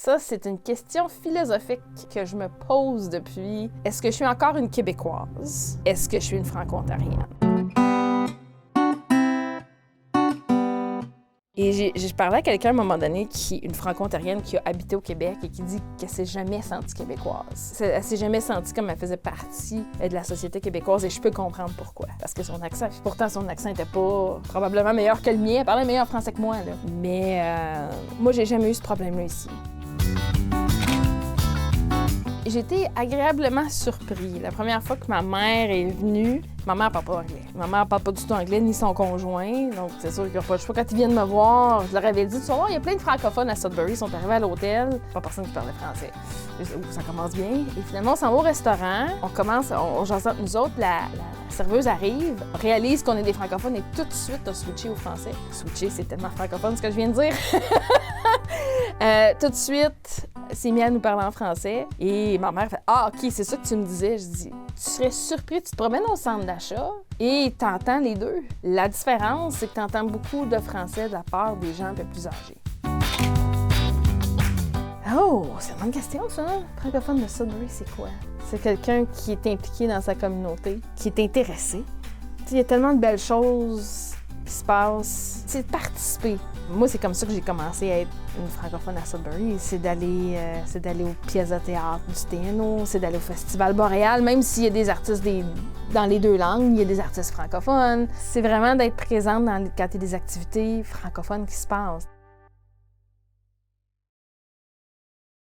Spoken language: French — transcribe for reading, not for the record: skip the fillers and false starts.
Ça, c'est une question philosophique que je me pose depuis. Est-ce que je suis encore une Québécoise? Est-ce que je suis une Franco-Ontarienne? Et j'ai parlé à quelqu'un à un moment donné, une Franco-Ontarienne qui a habité au Québec et qui dit qu'elle s'est jamais sentie québécoise. Elle s'est jamais sentie comme elle faisait partie de la société québécoise et je peux comprendre pourquoi. Parce que son accent, pourtant son accent n'était pas probablement meilleur que le mien. Elle parlait meilleur français que moi, là. Mais moi, j'ai jamais eu ce problème-là ici. J'ai été agréablement surpris. La première fois que ma mère est venue, ma mère parle pas anglais. Ma mère parle pas du tout anglais, ni son conjoint. Donc, c'est sûr qu'il n'y a pas de choix. Quand ils viennent me voir, je leur avais dit, tu vas voir, il y a plein de francophones à Sudbury. Ils sont arrivés à l'hôtel. Pas personne qui parlait français. Ça commence bien. Et finalement, on s'en va au restaurant. On jase entre nous autres. La serveuse arrive, réalise qu'on est des francophones et tout de suite a switché au français. Switcher, c'est tellement francophone ce que je viens de dire. Tout de suite, s'est mis à nous parler en français. Et ma mère fait « Ah, OK, c'est ça que tu me disais. » Je dis « Tu serais surpris, tu te promènes au centre d'achat et t'entends les deux. La différence, c'est que t'entends beaucoup de français de la part des gens un peu plus âgés. » Oh, c'est une bonne question, ça. Francophone de Sudbury, c'est quoi? C'est quelqu'un qui est impliqué dans sa communauté, qui est intéressé. Il y a tellement de belles choses qui se passent. C'est de participer. Moi, c'est comme ça que j'ai commencé à être une francophone à Sudbury. C'est d'aller aux pièces de théâtre du TNO, c'est d'aller au Festival Boréal, même s'il y a des artistes dans les deux langues, il y a des artistes francophones. C'est vraiment d'être présente quand il y a des activités francophones qui se passent.